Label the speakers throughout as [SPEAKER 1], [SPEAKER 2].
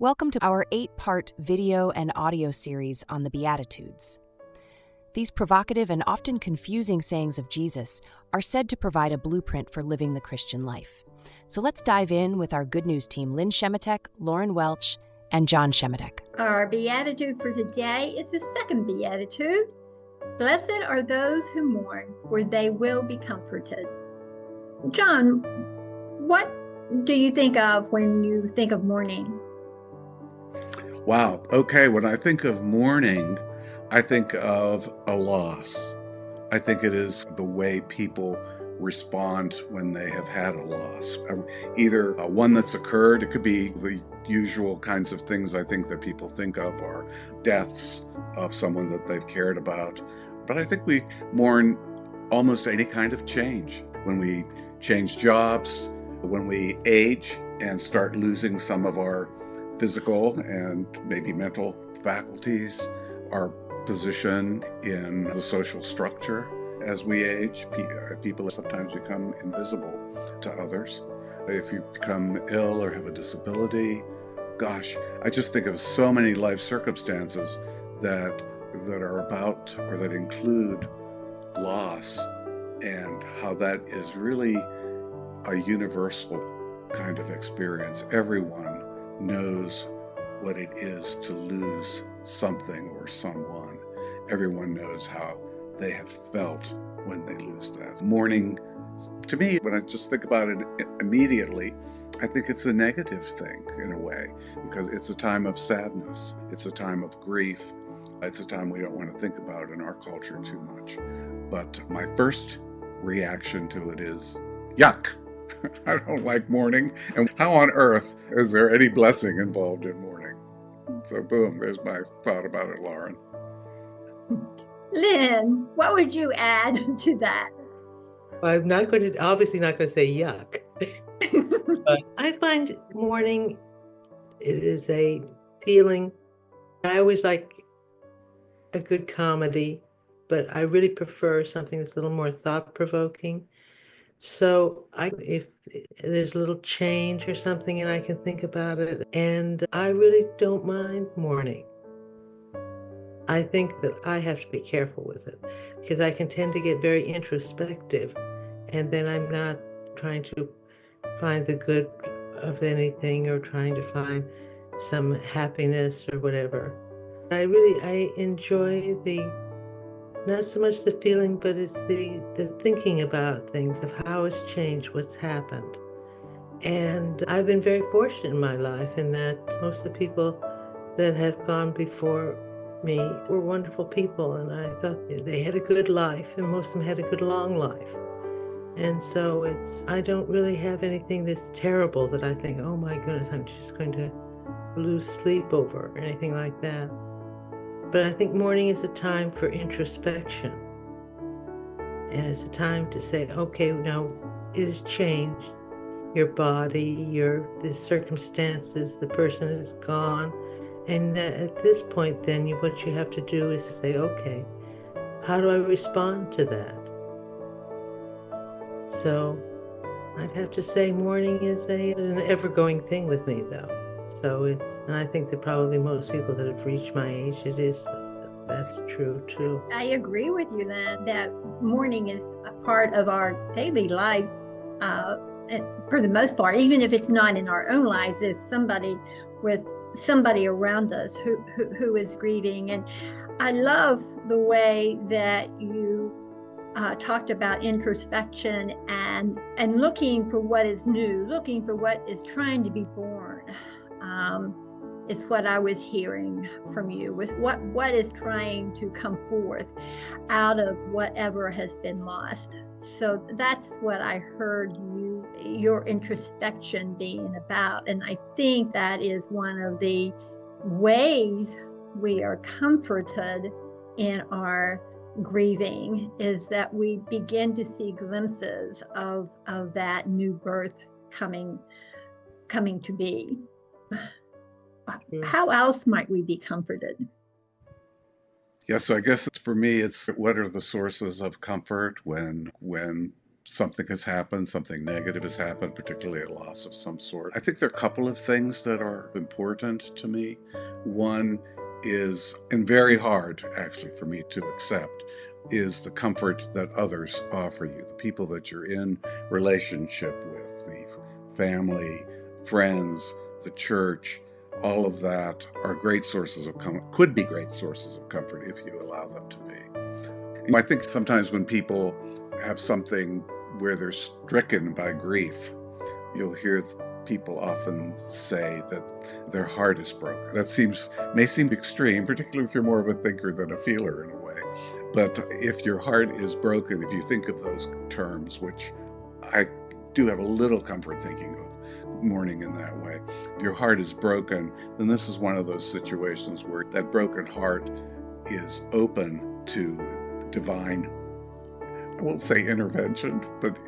[SPEAKER 1] Welcome to our 8-part video and audio series on the Beatitudes. These provocative and often confusing sayings of Jesus are said to provide a blueprint for living the Christian life. So let's dive in with our Good News team, Lynn Shemetek, Lauren Welch, and John Shemetek.
[SPEAKER 2] Our Beatitude for today is the second Beatitude. Blessed are those who mourn, for they will be comforted. John, what do you think of when you think of mourning?
[SPEAKER 3] Wow. Okay. When I think of mourning, I think of a loss. I think it is the way people respond when they have had a loss. Either one that's occurred, it could be the usual kinds of things I think that people think of are deaths of someone that they've cared about. But I think we mourn almost any kind of change. When we change jobs, when we age and start losing some of our physical and maybe mental faculties, our position in the social structure as we age. People sometimes become invisible to others. If you become ill or have a disability, gosh, I just think of so many life circumstances that are about or that include loss, and how that is really a universal kind of experience. Everyone knows what it is to lose something or someone. Everyone knows how they have felt when they lose that. Mourning, to me, when I just think about it immediately, I think it's a negative thing in a way, because it's a time of sadness. It's a time of grief. It's a time we don't want to think about in our culture too much. But my first reaction to it is, yuck. I don't like mourning. And how on earth is there any blessing involved in mourning? So boom, there's my thought about it, Lauren.
[SPEAKER 2] Lynn, what would you add to that?
[SPEAKER 4] I'm obviously not going to say yuck. But I find mourning, it is a feeling. I always like a good comedy, but I really prefer something that's a little more thought-provoking. So if there's a little change or something and I can think about it, and I really don't mind mourning. I think that I have to be careful with it, because I can tend to get very introspective, and then I'm not trying to find the good of anything or trying to find some happiness or whatever. I enjoy not so much the feeling, but it's the thinking about things, of how it's changed, what's happened. And I've been very fortunate in my life in that most of the people that have gone before me were wonderful people, and I thought they had a good life, and most of them had a good long life. And so I don't really have anything that's terrible that I think, oh my goodness, I'm just going to lose sleep over, or anything like that. But I think mourning is a time for introspection. And it's a time to say, okay, now it has changed. Your body, the circumstances, the person is gone. And at this point, then, what you have to do is to say, okay, how do I respond to that? So I'd have to say mourning is an ever-going thing with me, though. So and I think that probably most people that have reached my age, that's true too.
[SPEAKER 2] I agree with you, Lynn, that mourning is a part of our daily lives, for the most part, even if it's not in our own lives, if somebody around us who is grieving. And I love the way that you talked about introspection and looking for what is new, looking for what is trying to be born. Is what I was hearing from you, with what is trying to come forth out of whatever has been lost. So that's what I heard your introspection being about. And I think that is one of the ways we are comforted in our grieving, is that we begin to see glimpses of that new birth coming to be. How else might we be comforted?
[SPEAKER 3] Yeah, so I guess for me, it's what are the sources of comfort when something has happened, something negative has happened, particularly a loss of some sort. I think there are a couple of things that are important to me. One is, and very hard actually for me to accept, is the comfort that others offer you, the people that you're in relationship with, the family, friends, the church. All of that are great sources of could be great sources of comfort if you allow them to be. I think sometimes when people have something where they're stricken by grief, you'll hear people often say that their heart is broken. That may seem extreme, particularly if you're more of a thinker than a feeler in a way. But if your heart is broken, if you think of those terms, which I do have a little comfort thinking of mourning in that way, if your heart is broken, then this is one of those situations where that broken heart is open to divine, I won't say intervention, but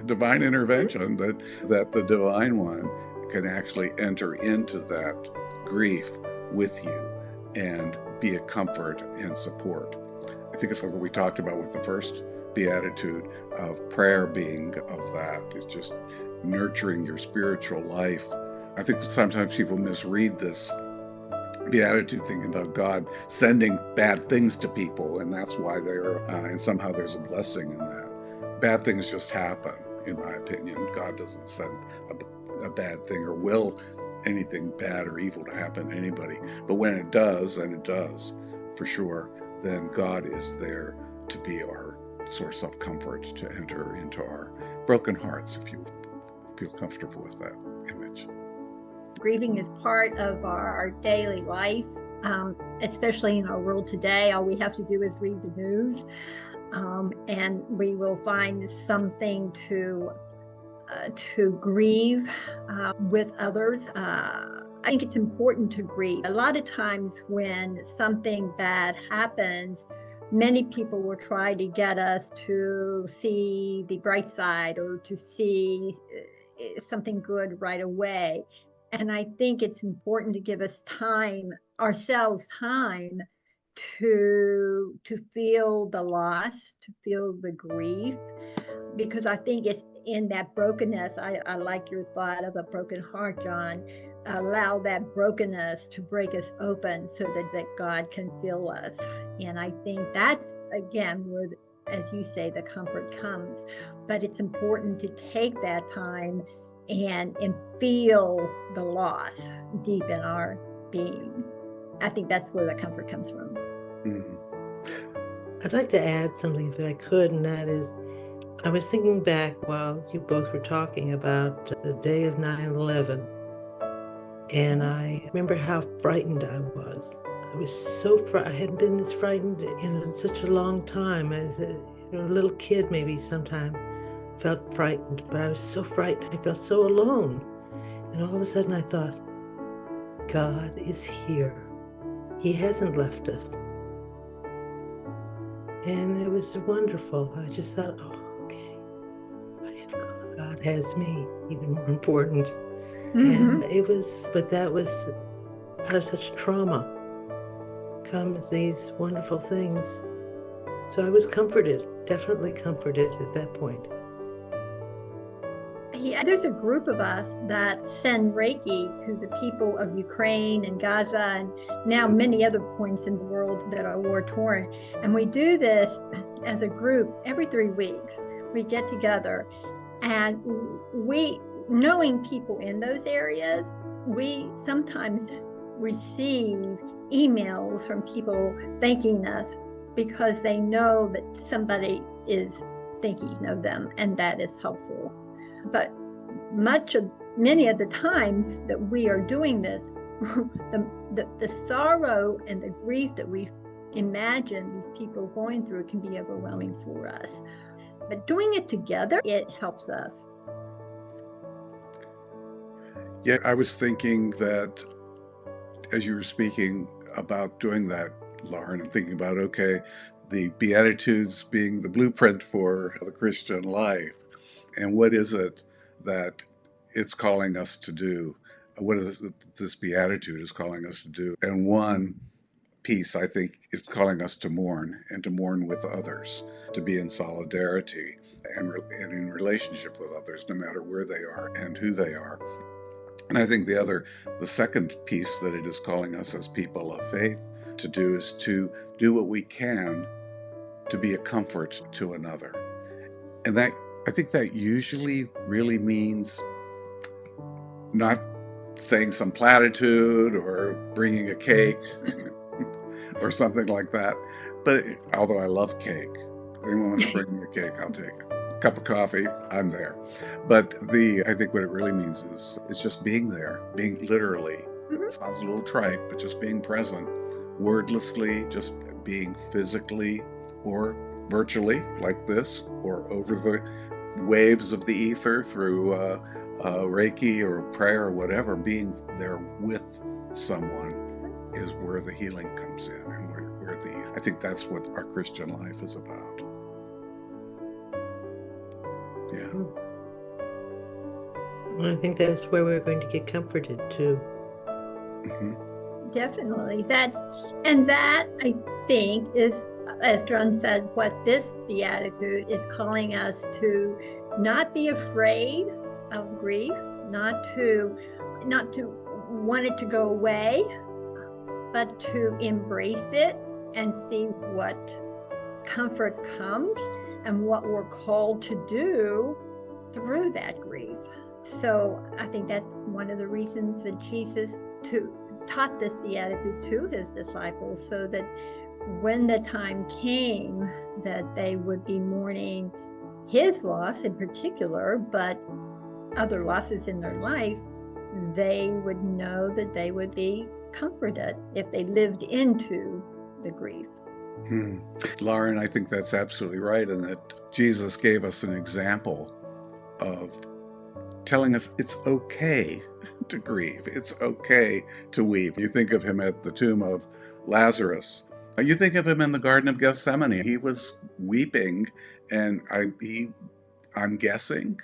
[SPEAKER 3] divine intervention, that the divine one can actually enter into that grief with you and be a comfort and support. I think it's like what we talked about with the first beatitude of prayer being of that. It's just nurturing your spiritual life. I think sometimes people misread this beatitude thinking about God sending bad things to people, and that's why and somehow there's a blessing in that. Bad things just happen, in my opinion. God doesn't send a bad thing or will anything bad or evil to happen to anybody. But when it does, and it does for sure, then God is there to be our source of comfort, to enter into our broken hearts, if you feel comfortable with that image.
[SPEAKER 2] Grieving is part of our daily life, especially in our world today. All we have to do is read the news, and we will find something to grieve with others. I think it's important to grieve. A lot of times when something bad happens, many people will try to get us to see the bright side or to see something good right away. And I think it's important to give ourselves time to feel the loss, to feel the grief, because I think it's in that brokenness. I like your thought of a broken heart, John. Allow that brokenness to break us open so that God can fill us. And I think that's, again, where, as you say, the comfort comes. But it's important to take that time and feel the loss deep in our being. I think that's where the comfort comes from.
[SPEAKER 3] Mm-hmm.
[SPEAKER 4] I'd like to add something if I could, and that is, I was thinking back while you both were talking about the day of 9/11, and I remember how frightened I was. I was so frightened. I hadn't been this frightened in such a long time. As a little kid, maybe sometime felt frightened, but I was so frightened. I felt so alone. And all of a sudden I thought, God is here. He hasn't left us. And it was wonderful. I just thought, oh, okay, I have God. God has me, even more important.
[SPEAKER 2] Mm-hmm.
[SPEAKER 4] And that was out of such trauma comes these wonderful things. So I was comforted, definitely comforted at that point.
[SPEAKER 2] There's a group of us that send Reiki to the people of Ukraine and Gaza and now many other points in the world that are war-torn. And we do this as a group every 3 weeks. We get together, and knowing people in those areas, we sometimes receive emails from people thanking us because they know that somebody is thinking of them, and that is helpful. But many of the times that we are doing this, the sorrow and the grief that we imagine these people going through can be overwhelming for us. But doing it together, it helps us.
[SPEAKER 3] Yeah, I was thinking that as you were speaking about doing that, Lauren, I'm thinking about, okay, the Beatitudes being the blueprint for the Christian life. And what is it that it's calling us to do? What is it this Beatitude is calling us to do? And one piece, I think, is calling us to mourn and to mourn with others, to be in solidarity and in relationship with others, no matter where they are and who they are. And I think the second piece that it is calling us as people of faith to do is to do what we can to be a comfort to another. And that, I think that usually really means not saying some platitude or bringing a cake or something like that. But although I love cake, if anyone wants to bring me a cake, I'll take it. A cup of coffee, I'm there. But I think what it really means is it's just being there, being literally. It sounds a little trite, but just being present, wordlessly, just being physically or virtually like this, or over the waves of the ether through Reiki or prayer or whatever. Being there with someone is where the healing comes in, and I think that's what our Christian life is about. Yeah.
[SPEAKER 4] Well, I think that's where we're going to get comforted too.
[SPEAKER 3] Mm-hmm.
[SPEAKER 2] Definitely. That I think is, as John said, what this beatitude is calling us to not be afraid of grief, not to want it to go away, but to embrace it and see what comfort comes and what we're called to do through that grief. So I think that's one of the reasons that Jesus taught this beatitude to his disciples, so that when the time came that they would be mourning his loss in particular, but other losses in their life, they would know that they would be comforted if they lived into the grief.
[SPEAKER 3] Lauren, I think that's absolutely right, and that Jesus gave us an example of telling us it's okay to grieve. It's okay to weep. You think of him at the tomb of Lazarus. You think of him in the Garden of Gethsemane. He was weeping, and I'm guessing,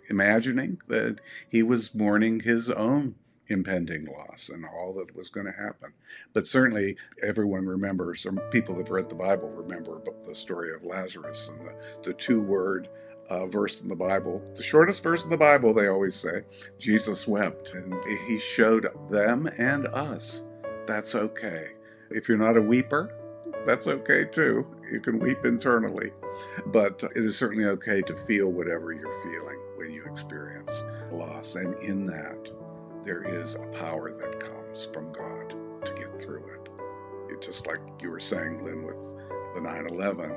[SPEAKER 3] imagining that he was mourning his own impending loss and all that was going to happen. But certainly everyone remembers, or people that have read the Bible remember the story of Lazarus and the two-word verse in the Bible, the shortest verse in the Bible, they always say, Jesus wept. And he showed them and us that's okay. If you're not a weeper, that's okay too. You can weep internally. But it is certainly okay to feel whatever you're feeling when you experience loss. And in that, there is a power that comes from God to get through it. It's just like you were saying, Lynn, with the 9/11,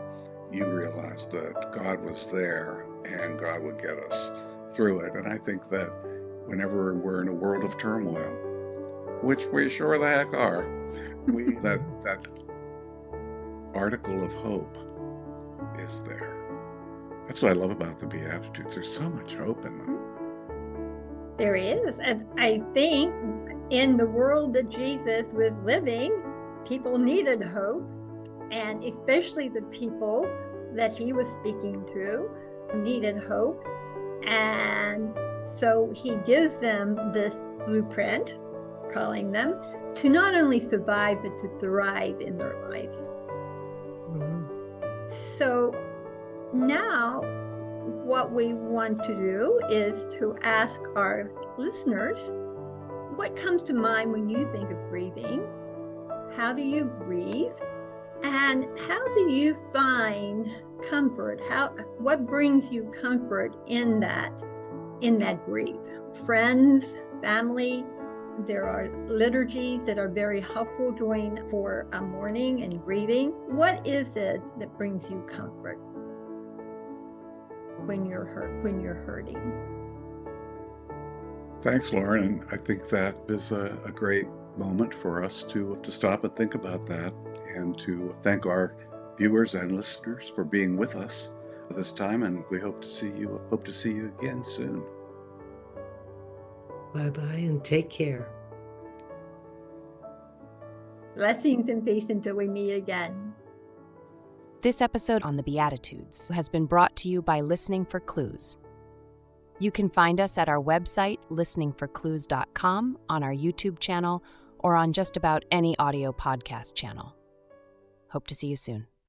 [SPEAKER 3] you realized that God was there and God would get us through it. And I think that whenever we're in a world of turmoil, which we sure the heck are, that article of hope is there. That's what I love about the Beatitudes. There's so much hope in them.
[SPEAKER 2] There is. And I think in the world that Jesus was living, people needed hope. And especially the people that he was speaking to needed hope. And so he gives them this blueprint, calling them to not only survive, but to thrive in their lives. Mm-hmm. So now what we want to do is to ask our listeners, what comes to mind when you think of grieving? How do you grieve? And how do you find comfort? What brings you comfort in that grief? Friends, family. There are liturgies that are very helpful for mourning and grieving. What is it that brings you comfort when you're hurting?
[SPEAKER 3] Thanks, Lauren. And I think that is a great moment for us to stop and think about that, and to thank our viewers and listeners for being with us this time. And we hope to see you again soon.
[SPEAKER 4] Bye-bye and take care.
[SPEAKER 2] Blessings and peace until we meet again.
[SPEAKER 1] This episode on the Beatitudes has been brought to you by Listening for Clues. You can find us at our website, listeningforclues.com, on our YouTube channel, or on just about any audio podcast channel. Hope to see you soon.